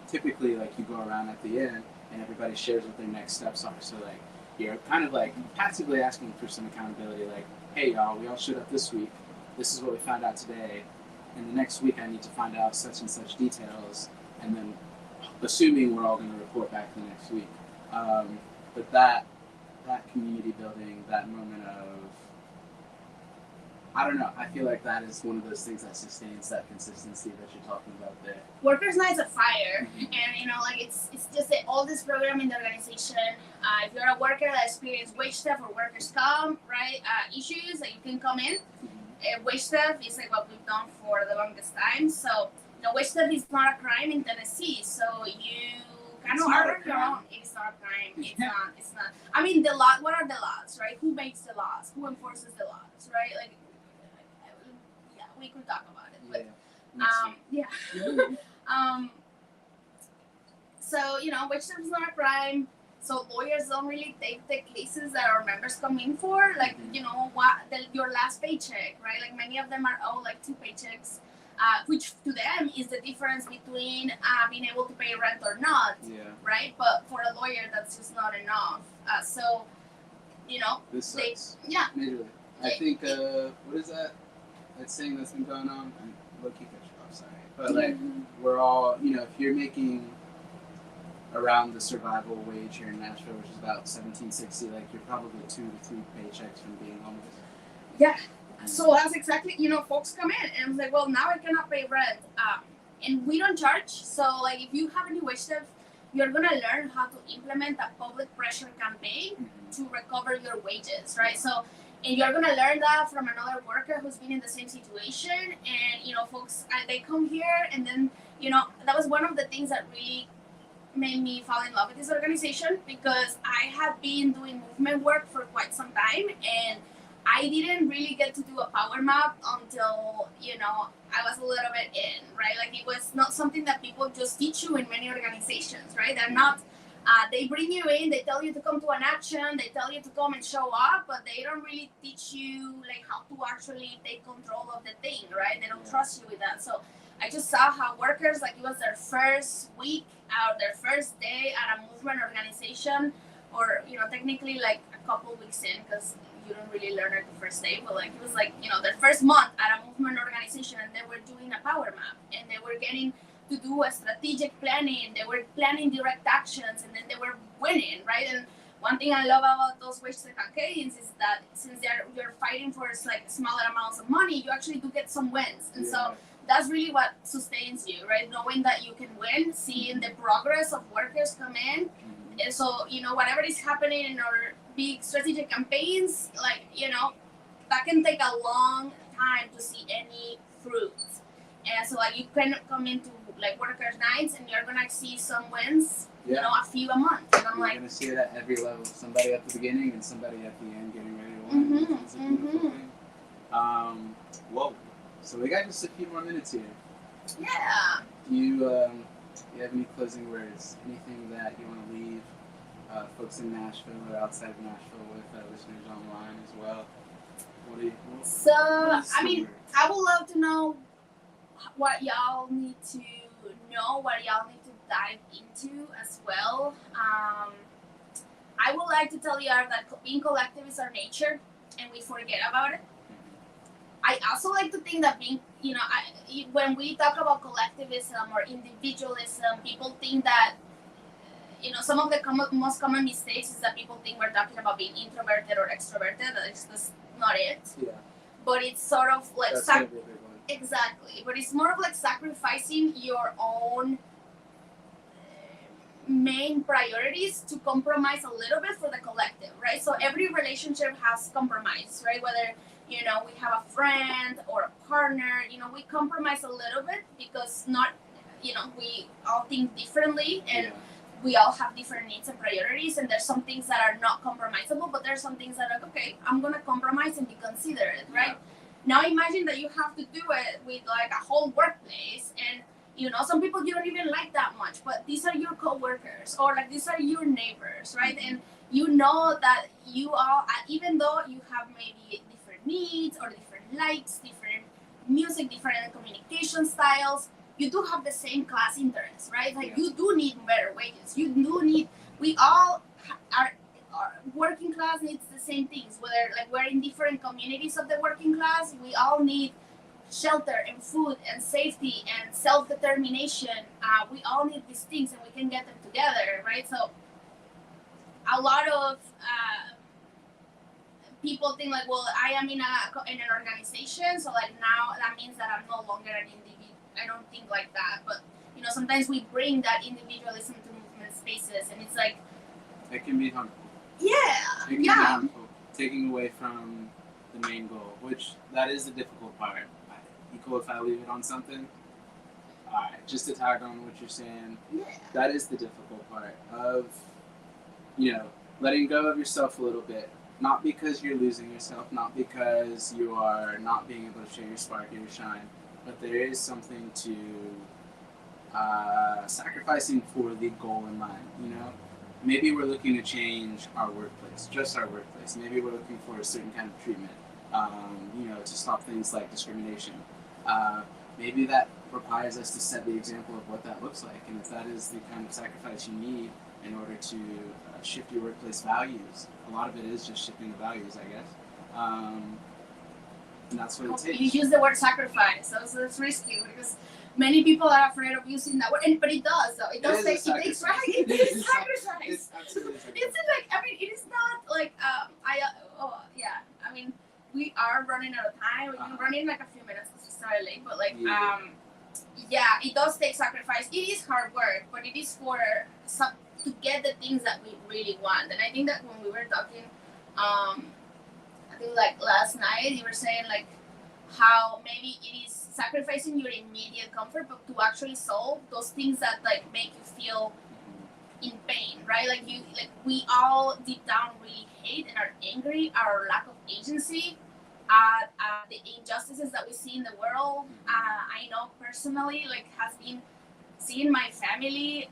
typically, like, you go around at the end and everybody shares what their next steps are. So, like, you're kind of like passively asking for some accountability. Like, hey, y'all, we all showed up this week. This is what we found out today. And the next week I need to find out such and such details. And then assuming we're all going to report back the next week. But that community building, that moment of, I don't know, I feel like that is one of those things that sustains that consistency that you're talking about there. Workers Night's a fire, and it's just the oldest program in the organization. If you're a worker that experienced wage theft or workers' comp, right, issues, that you can come in. Wage theft is like what we've done for the longest time. So, wage theft is not a crime in Tennessee. So you kind of are your own. It's not a crime. It's not. It's not. I mean, the law. What are the laws, right? Who makes the laws? Who enforces the laws, right? Like, yeah, we could talk about it. But, so wage theft is not a crime. So lawyers don't really take the cases that our members come in for, like your last paycheck, right? Like many of them are owed like 2 paychecks, which to them is the difference between being able to pay rent or not, right? But for a lawyer, that's just not enough. This sucks. Majorly. I think what is that saying that's been going on? I'm low-key cut you off, sorry, but like we're all, if you're making around the survival wage here in Nashville, which is about $17.60, like you're probably 2 to 3 paychecks from being homeless. Yeah. So that's exactly, folks come in and it's like, well, now I cannot pay rent, and we don't charge. So like, if you have any wage theft, you're gonna learn how to implement a public pressure campaign to recover your wages, right? So, and you're gonna learn that from another worker who's been in the same situation. And folks, they come here, and then that was one of the things that really made me fall in love with this organization, because I had been doing movement work for quite some time, and I didn't really get to do a power map until I was a little bit in, right? Like, it was not something that people just teach you in many organizations, right? They're not they bring you in, they tell you to come to an action, they tell you to come and show up, but they don't really teach you like how to actually take control of the thing, right? They don't trust you with that. So I just saw how workers, like, it was their first week or their first day at a movement organization, or technically like a couple weeks in, because you don't really learn it the first day, but like it was like their first month at a movement organization, and they were doing a power map, and they were getting to do a strategic planning, they were planning direct actions, and then they were winning, right? And one thing I love about those wage campaigns is that since you're fighting for like smaller amounts of money, you actually do get some wins, and so that's really what sustains you, right? Knowing that you can win, seeing the progress of workers come in. And so, whatever is happening in our big strategic campaigns, like, that can take a long time to see any fruit. And so, like, you can come into, like, Workers' Nights, and you're going to see some wins, a few a month. And I'm you're going to see it at every level. Somebody at the beginning and somebody at the end getting ready to win. It's a beautiful thing. Whoa. So we got just a few more minutes here. Yeah. Do you have any closing words? Anything that you want to leave folks in Nashville or outside of Nashville with listeners online as well? I mean, I would love to know what y'all need to know, what y'all need to dive into as well. I would like to tell you that being collective is our nature, and we forget about it. I also like to think that being, when we talk about collectivism or individualism, people think that some of the most common mistakes is that people think we're talking about being introverted or extroverted. That's not it. Yeah. But it's sort of like That's gonna be a big one. exactly. But it's more of like sacrificing your own main priorities to compromise a little bit for the collective, right? So every relationship has compromise, right? Whether we have a friend or a partner, we compromise a little bit because we all think differently and we all have different needs and priorities, and there's some things that are not compromisable, but there's some things that are okay, I'm gonna compromise and be considerate, right? Now imagine that you have to do it with like a whole workplace, and some people you don't even like that much, but these are your coworkers or like these are your neighbors, right? And you know that you all, even though you have maybe different needs or different likes, different music, different communication styles, you do have the same class interests, right? Like you do need better wages. You do need. We all are working class needs the same things. Whether like we're in different communities of the working class, we all need shelter and food and safety and self-determination. We all need these things, and we can get them together, right? So a lot of people think like, well, I am in an organization, so like now that means that I'm no longer an individual. I don't think like that, but sometimes we bring that individualism to movement spaces, and it's like it can be harmful. Yeah, it can be harmful, taking away from the main goal, which that is the difficult part. Equal if I leave it on something. All right, just to tag on what you're saying. Yeah. That is the difficult part of letting go of yourself a little bit. Not because you're losing yourself, not because you are not being able to share your spark or your shine. But there is something to sacrificing for the goal in mind, Maybe we're looking to change our workplace, just our workplace. Maybe we're looking for a certain kind of treatment, to stop things like discrimination. Maybe that requires us to set the example of what that looks like. And if that is the kind of sacrifice you need in order to shift your workplace values, a lot of it is just shifting the values, I guess. And that's what it takes. You use the word sacrifice, so it's risky because many people are afraid of using that word, but it does though. It does take sacrifice. It is sacrifice. It's absolutely sacrifice. It's like it is not like I mean we are running out of time. We've been running like a few minutes because we started late, but like it does take sacrifice. It is hard work, but it is to get the things that we really want. And I think that when we were talking, I think like last night you were saying like how maybe it is sacrificing your immediate comfort, but to actually solve those things that like make you feel in pain, right? Like we all deep down really hate and are angry at our lack of agency, at the injustices that we see in the world. I know personally, like has been seeing my family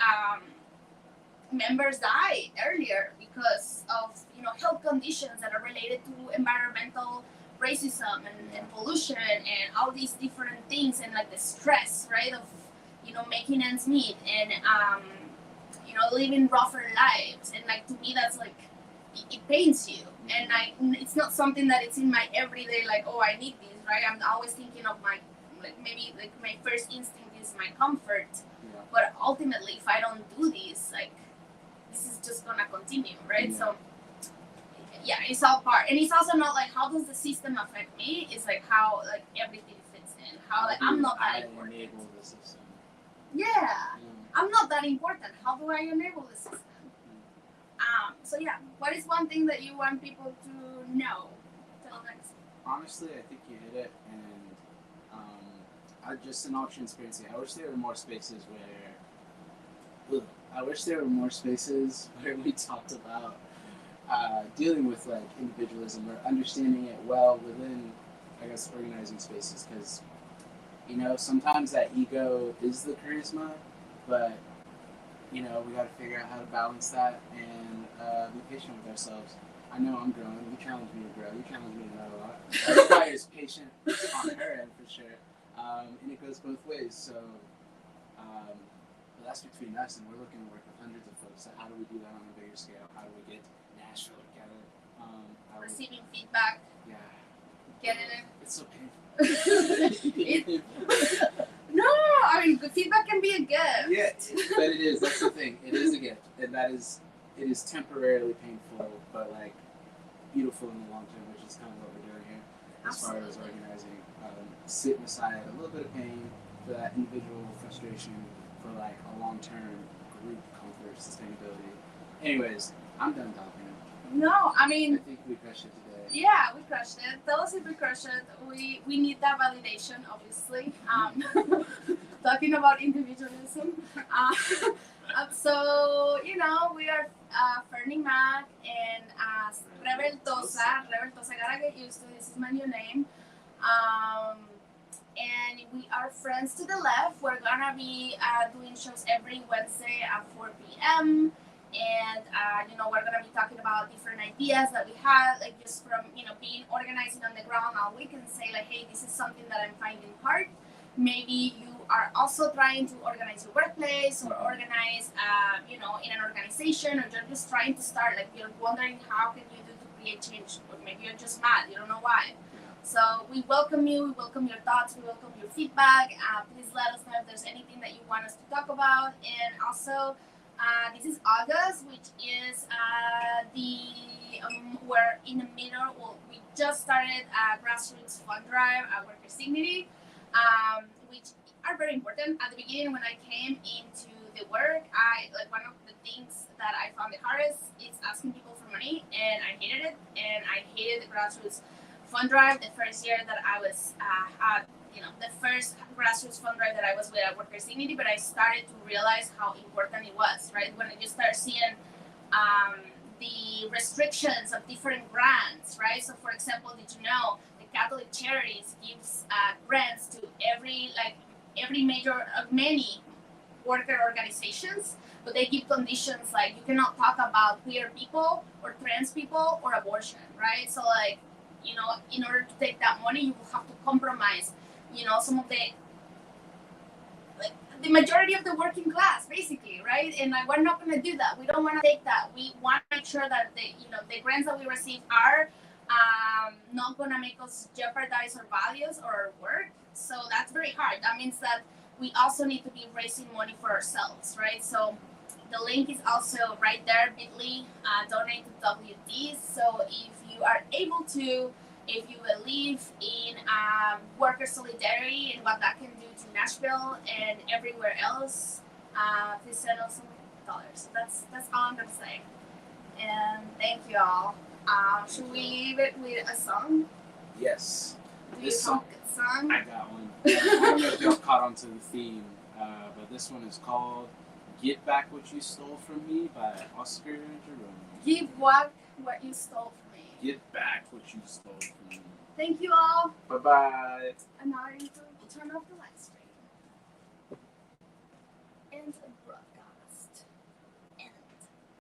members die earlier because of health conditions that are related to environmental racism and pollution and all these different things, and like the stress, right, of making ends meet and living rougher lives. And like to me that's like it pains you, and it's not something that it's in my everyday like, oh, I need this, right? I'm always thinking of my maybe my first instinct is my comfort, but ultimately if I don't do this, like this is just gonna continue, right? So it's all part, and it's also not like how does the system affect me, it's like how like everything fits in, how like I'm not that important. Enable the system. I'm not that important, how do I enable the system? What is one thing that you want people to know? Tell next. Honestly, I think you hit it, and I just in all transparency, I wish there were more spaces where we talked about dealing with like individualism or understanding it well within, I guess, organizing spaces, because sometimes that ego is the charisma, but we got to figure out how to balance that and be patient with ourselves. I know I'm growing. You challenge me to grow. You challenge me to know a lot. That requires patience on her end for sure, and it goes both ways. So that's between us, and we're looking to work with hundreds of folks. So how do we do that on a bigger scale? How do we get Nashville together? Receiving feedback. Yeah. Getting it. It's so painful. No, I mean, good feedback can be a gift. Yeah, but it is. That's the thing. It is a gift. that is, it is temporarily painful, but like beautiful in the long term, which is kind of what we're doing here as far as organizing, setting aside a little bit of pain for that individual frustration for like a long-term group comfort, sustainability. Anyways, I'm done talking. No, I I mean, think we crushed it today. yeah, we crushed it. Tell us if we crushed it. We need that validation, obviously. Talking about individualism. So, you know, we are Fernie Mac and Rebeltosa. Rebeltosa, gotta get used to this is my new name. And we are friends to the left. We're gonna be doing shows every Wednesday at 4 p.m. And you know, we're gonna be talking about different ideas that we had, like just from being organizing on the ground all week, and say like, hey, this is something that I'm finding hard. Maybe you are also trying to organize your workplace or organize, in an organization, or you're just trying to start. Like you're wondering how can you do to create change, or maybe you're just mad, you don't know why. So we welcome you. We welcome your thoughts. We welcome your feedback. Please let us know if there's anything that you want us to talk about, and also. This is August, which is we're in the middle. Well, we just started a grassroots fund drive at Workers' Dignity, which are very important. At the beginning, when I came into the work, one of the things that I found the hardest is asking people for money, and I hated it. And I hated the grassroots fund drive the first year that I was the first grassroots fund drive that I was with at Workers' Dignity, but I started to realize how important it was, right? When you start seeing the restrictions of different grants, right? So, for example, did you know the Catholic Charities gives grants to many worker organizations, but they give conditions like you cannot talk about queer people or trans people or abortion, right? So, like, in order to take that money, you will have to compromise some of the majority of the working class, basically, right? And we're not going to do that. We don't want to take that. We want to make sure that the grants that we receive are not going to make us jeopardize our values or our work. So that's very hard. That means that we also need to be raising money for ourselves, right? So the link is also right there, bit.ly, donate to WD. So if you are able to, if you believe in worker solidarity and what that can do to Nashville and everywhere else, please send us some dollars. So that's all I'm gonna say. And thank you all. Should we leave it with a song? Yes. Do you have a good song? I got one. I don't know if y'all caught on to the theme, but this one is called "Get Back What You Stole From Me" by Oscar Jerome. Give back what you stole from me. Get back what you stole from me. Thank you all. Bye-bye. And now we'll turn off the lights.